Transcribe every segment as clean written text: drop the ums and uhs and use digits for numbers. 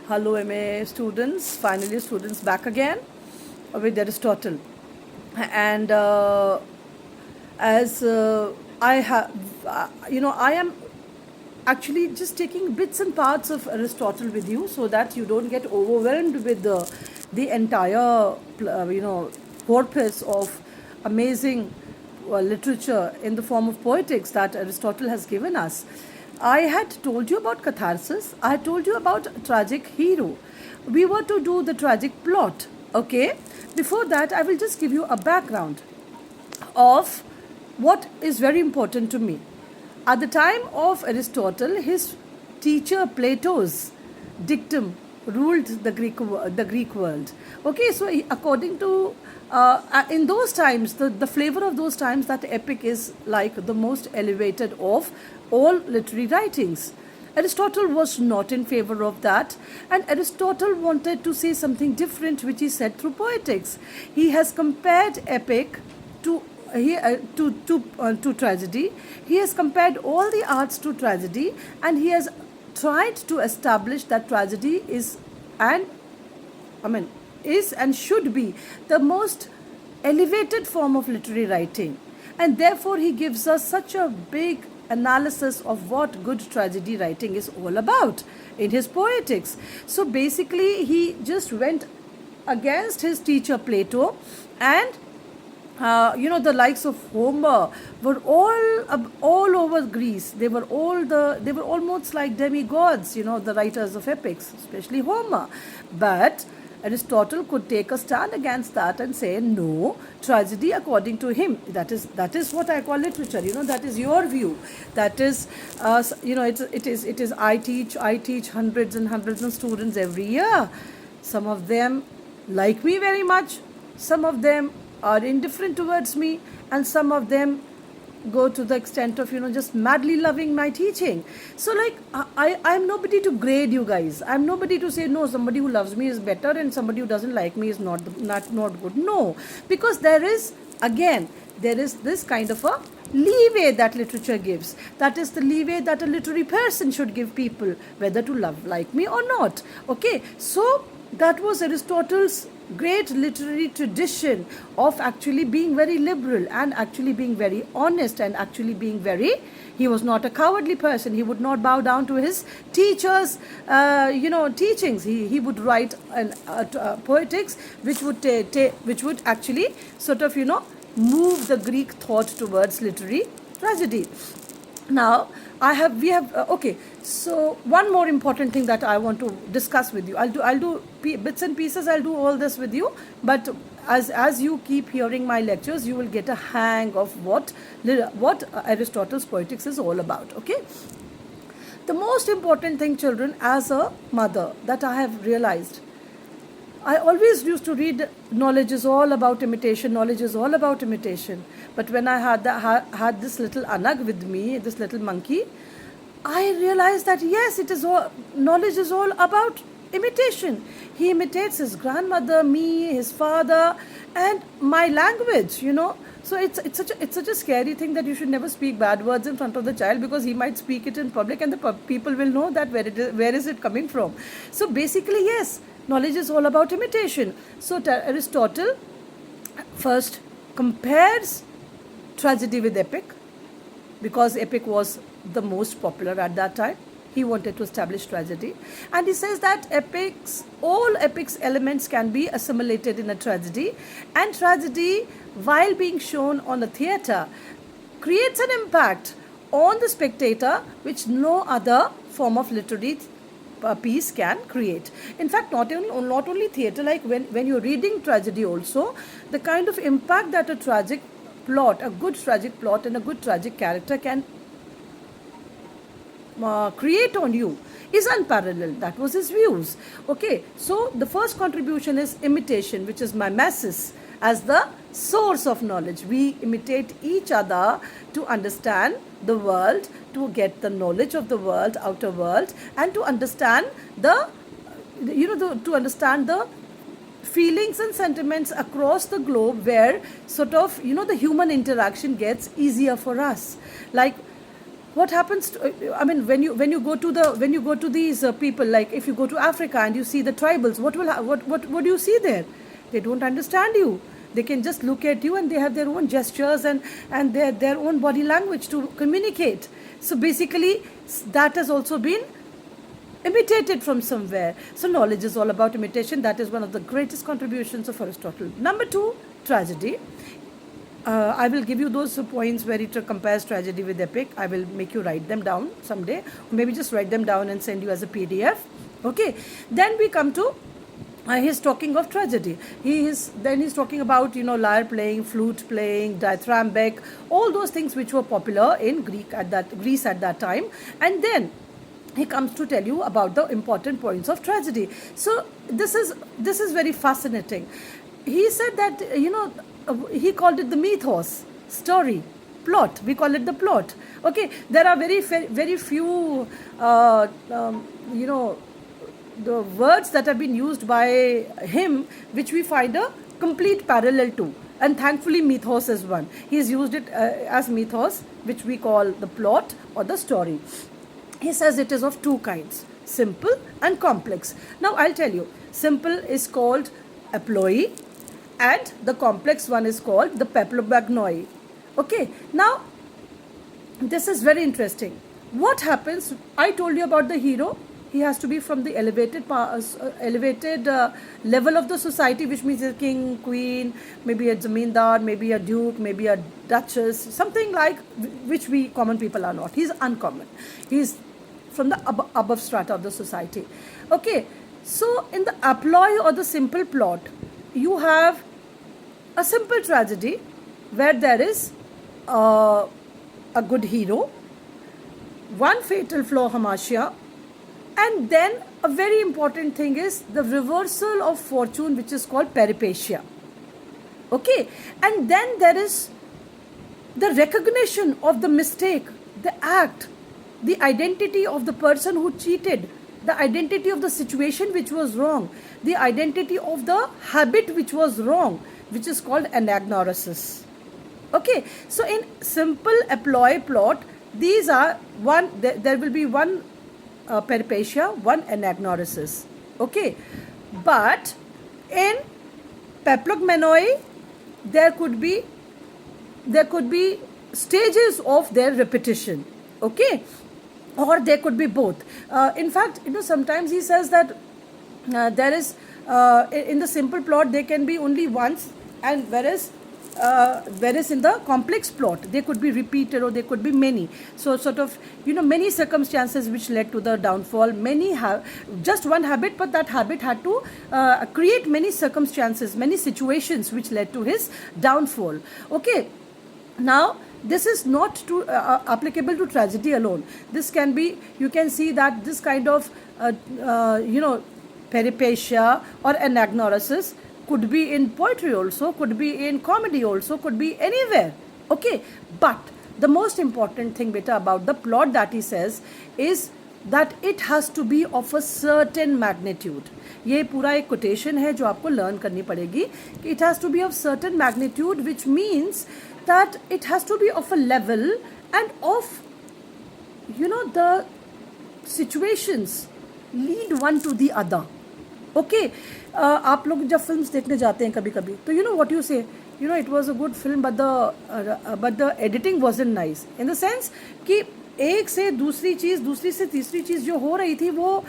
Hello, MA students. Finally, students back again with Aristotle. And as I have, I am actually just taking bits and parts of Aristotle with you so that you don't get overwhelmed with the entire, corpus of amazing literature in the form of poetics that Aristotle has given us. I had told you about catharsis. I had told you about tragic hero. We were to do the tragic plot. Okay. Before that, I will just give you a background of what is very important to me. At the time of Aristotle, his teacher Plato's dictum ruled the Greek world. Okay, so according to in those times, the flavor of those times, that epic is like the most elevated of all literary writings. Aristotle was not in favor of that, and Aristotle wanted to say something different, which he said through poetics. He has compared epic to to tragedy. He has compared all the arts to tragedy, and he has tried to establish that tragedy and is and should be the most elevated form of literary writing. And therefore, he gives us such a big analysis of what good tragedy writing is all about in his poetics. So basically, he just went against his teacher Plato, and the likes of Homer were all over Greece. They were almost like demigods. The writers of epics, especially Homer. But Aristotle could take a stand against that and say, no, tragedy according to him. That is what I call literature. That is your view. That is, it is. I teach hundreds and hundreds of students every year. Some of them like me very much. Some of them are indifferent towards me, and some of them go to the extent of just madly loving my teaching. So like I'm nobody to grade you guys. I'm nobody to say no, somebody who loves me is better and somebody who doesn't like me is not good. No, because there is this kind of a leeway that literature gives. That is the leeway that a literary person should give people, whether to like me or not. Okay, so that was Aristotle's great literary tradition of actually being very liberal and actually being very honest and actually being very. He was not a cowardly person. He would not bow down to his teachers, teachings. He would write poetics which would actually sort of move the Greek thought towards literary tragedy. Now we have okay, so one more important thing that I want to discuss with you. I'll do bits and pieces. I'll do all this with you, but as you keep hearing my lectures, you will get a hang of what Aristotle's poetics is all about. Okay, the most important thing, children, as a mother, that I have realized, I always used to read knowledge is all about imitation, knowledge is all about imitation. But when I had this little Anag with me, this little monkey, I realized that yes, knowledge is all about imitation. He imitates his grandmother, me, his father, and my language, So it's such a scary thing that you should never speak bad words in front of the child, because he might speak it in public and the people will know that where is it coming from. So basically, yes, knowledge is all about imitation. So Aristotle first compares tragedy with epic, because epic was the most popular at that time. He wanted to establish tragedy, and he says that all epics elements can be assimilated in a tragedy, and tragedy, while being shown on a theatre, creates an impact on the spectator which no other form of literary piece can create. In fact, not only theatre, like when you're reading tragedy also, the kind of impact that a good tragic plot and a good tragic character can create on you is unparalleled. That was his views. Okay, so the first contribution is imitation, which is mimesis as the source of knowledge. We imitate each other to understand the world, to get the knowledge of the world, outer world, and to understand to understand the feelings and sentiments across the globe, where sort of the human interaction gets easier for us. Like What happens to, I mean, when you go to the when you go to these people, like if you go to Africa and you see the tribals, what do you see there? They don't understand you. They can just look at you, and they have their own gestures and their own body language to communicate. So basically, that has also been imitated from somewhere. So knowledge is all about imitation. That is one of the greatest contributions of Aristotle. Number two, tragedy. I will give you those points where it compares tragedy with epic. I will make you write them down someday, or maybe just write them down and send you as a PDF. Okay. Then we come to he's talking of tragedy. He's talking about lyre playing, flute playing, dithyrambic, all those things which were popular in Greece at that time, and then he comes to tell you about the important points of tragedy. So this is very fascinating. He said that he called it the mythos, story, plot. We call it the plot. Okay, there are very few the words that have been used by him which we find a complete parallel to, and thankfully mythos is one. He's used it as mythos, which we call the plot or the story. He says it is of two kinds, simple and complex. Now I'll tell you, simple is called aploi, and the complex one is called the peplobagnoi. Okay, now this is very interesting. What happens? I told you about the hero. He has to be from the elevated level of the society, which means a king, queen, maybe a zamindar, maybe a duke, maybe a duchess, something like which we common people are not. He's uncommon. He's from the above strata of the society. Okay, so in the aploi or the simple plot, you have a simple tragedy where there is a good hero, one fatal flaw, hamartia, and then a very important thing is the reversal of fortune, which is called peripetia. Okay, and then there is the recognition of the mistake, the act, the identity of the person who cheated, the identity of the situation which was wrong, the identity of the habit which was wrong, which is called anagnorisis. Okay, so in simple aploi plot, these are one, there will be one peripetia, one anagnorisis. Okay, but in peplogmenoi, there could be stages of their repetition. Okay, or there could be both. In fact, sometimes he says that there is in the simple plot there can be only once, and whereas in the complex plot they could be repeated or there could be many. So sort of many circumstances which led to the downfall. Many have just one habit, but that habit had to create many circumstances, many situations which led to his downfall. Okay, now this is not applicable to tragedy alone. This can be, you can see that this kind of peripetia or anagnorisis could be in poetry also, could be in comedy also, could be anywhere. Okay, but the most important thing beta about the plot that he says is that it has to be of a certain magnitude. ये पूरा एक quotation है जो आपको learn करनी पड़ेगी कि it has to be of certain magnitude, which means that it has to be of a level and of the situations lead one to the other. Okay, आप लोग जब फिल्म्स देखने जाते हैं कभी कभी तो what you say, it was a good film, but the editing wasn't nice, in the sense कि एक से दूसरी चीज़, दूसरी से तीसरी चीज़ जो हो रही थी वो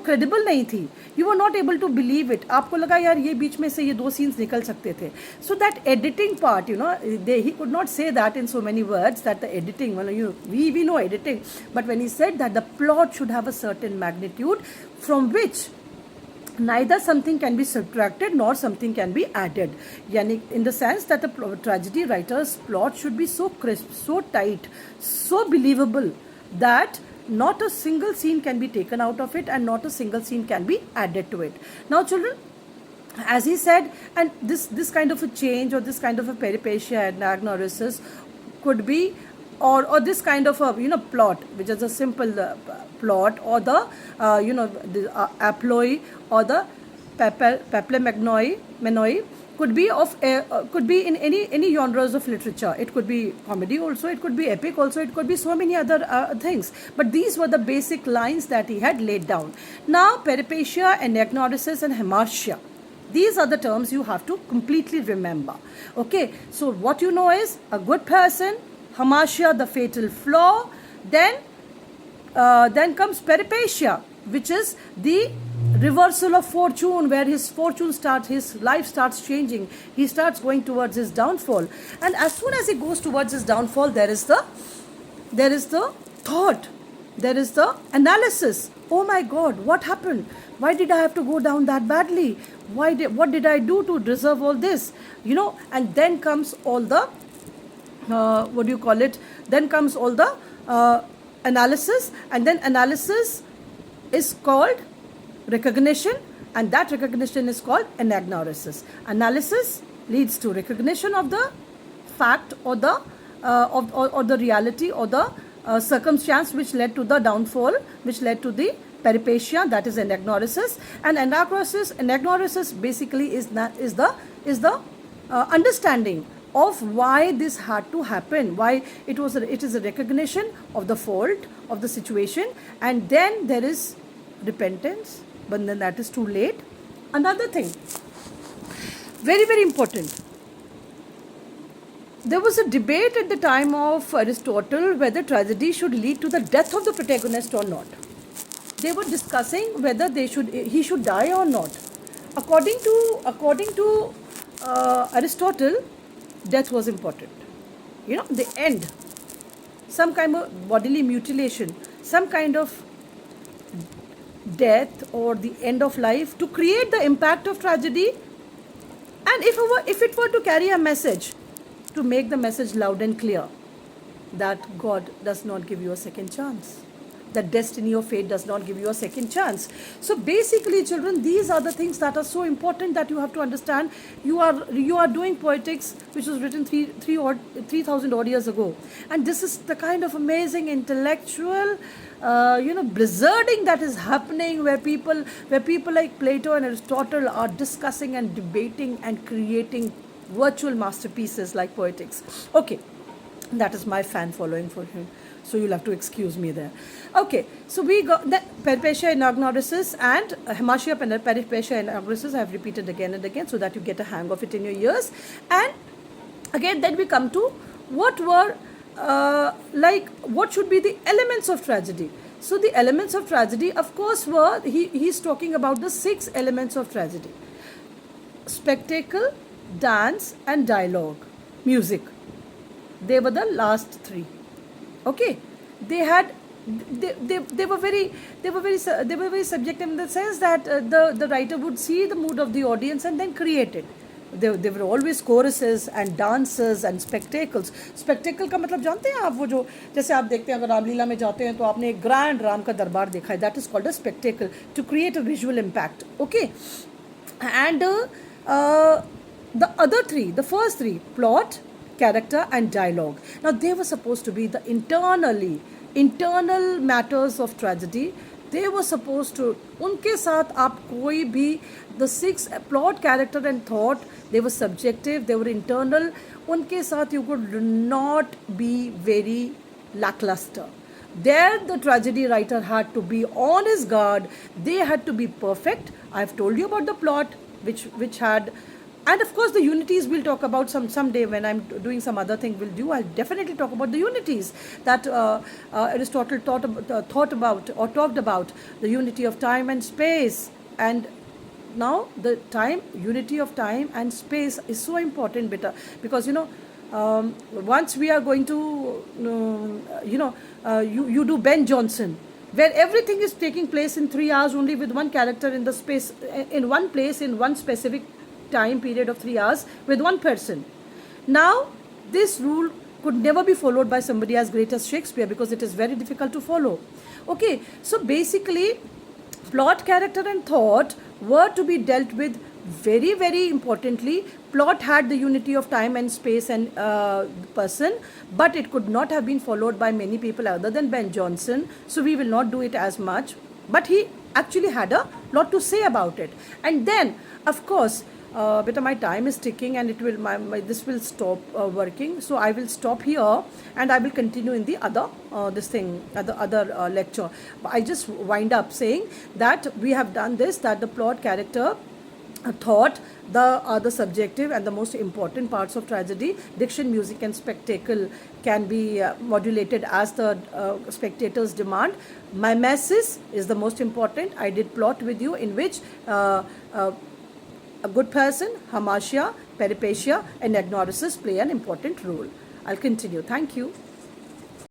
क्रेडिबल नहीं थी. You were not able to believe it. आपको लगा यार ये बीच में से ये दो सीन्स निकल सकते थे. So that editing part he could not say that in so many words that the editing we know editing, but when he said that the plot should have a certain magnitude from which neither something can be subtracted nor something can be added. Yani, in the sense that the tragedy writer's plot should be so crisp, so tight, so believable that not a single scene can be taken out of it and not a single scene can be added to it. Now children, as he said, and this kind of a change or this kind of a peripetia and anagnorisis could be or this kind of a plot which is a simple plot, or the the aploi or the peplomenoi could be of could be in any genres of literature. It could be comedy also, it could be epic also, it could be so many other things, but these were the basic lines that he had laid down. Now Peripatia, Anagnorisis and Hamartia, these are the terms you have to completely remember. Okay, so what you know is a good person, Hamartia the fatal flaw, then comes Peripatia, which is the reversal of fortune, where his life starts changing. He starts going towards his downfall, and as soon as he goes towards his downfall, there is the thought, there is the analysis. Oh my God, what happened? Why did I have to go down that badly? What did I do to deserve all this? And then comes all the then comes all the analysis, and then analysis is called recognition, and that recognition is called anagnorisis. Analysis leads to recognition of the fact or the or the reality or the circumstance which led to the downfall, which led to the peripatia, that is anagnorisis. And anagnorisis basically is the understanding of why this had to happen, why it is a recognition of the fault of the situation, and then there is repentance, but then that is too late. Another thing, very, very important, there was a debate at the time of Aristotle whether tragedy should lead to the death of the protagonist or not. They were discussing whether he should die or not. According to Aristotle, death was important. The end, some kind of bodily mutilation, some kind of death or the end of life to create the impact of tragedy, and if it were to carry a message, to make the message loud and clear that God does not give you a second chance, that destiny or fate does not give you a second chance. So basically, children, these are the things that are so important that you have to understand. You are doing poetics, which was written 3,000 odd years ago, and this is the kind of amazing intellectual blizzarding that is happening, where people like Plato and Aristotle are discussing and debating and creating virtual masterpieces like poetics. Okay, that is my fan following for him, so you'll have to excuse me there. Okay, so we got the Peripatia, Anagnorisis and Hamartia, Peripatia, Anagnorisis. I have repeated again and again so that you get a hang of it in your ears. And again, then we come to what should be the elements of tragedy. So the elements of tragedy, of course, were he's talking about the 6 elements of tragedy: spectacle, dance and dialogue, music. They were the last 3. Okay, they were very subjective in the sense that the writer would see the mood of the audience and then create it. There were always choruses and dances and spectacles. Spectacle का मतलब जानते हैं आप, वो जो जैसे आप देखते हैं अगर रामलीला में जाते हैं तो आपने एक ग्रैंड राम का दरबार देखा है. That is called a spectacle, to create a visual impact. Okay, and the other 3, the first 3, plot, character and dialogue. Now they were supposed to be the internal matters of tragedy. They were supposed to, उनके साथ आप कोई भी, the 6, plot, character and thought, they were subjective, they were internal. उनके साथ you could not be very lackluster. There the tragedy writer had to be on his guard. They had to be perfect. I've told you about the plot, which had, and of course the unities we'll talk about someday when I'm doing some other thing I'll definitely talk about the unities that Aristotle thought about or talked about, the unity of time and space. And now the unity of time and space is so important, because once we are going to you do Ben Jonson, where everything is taking place in 3 hours only, with one character in the space, in one place, in one specific time period of 3 hours, with one person. Now this rule could never be followed by somebody as great as Shakespeare, because it is very difficult to follow. Okay, so basically plot, character and thought were to be dealt with very, very importantly. Plot had the unity of time and space and person, but it could not have been followed by many people other than Ben Jonson, so we will not do it as much, but he actually had a lot to say about it. And then of course beta, my time is ticking and it will this will stop working. So I will stop here and I will continue in the other this thing other lecture. But I just wind up saying that we have done this, that the plot, character, thought, the subjective and the most important parts of tragedy, diction, music and spectacle can be modulated as the spectators demand. Mimesis is the most important. I did plot with you in which a good person, hamartia, peripecia and agnoresis play an important role. I'll continue. Thank you.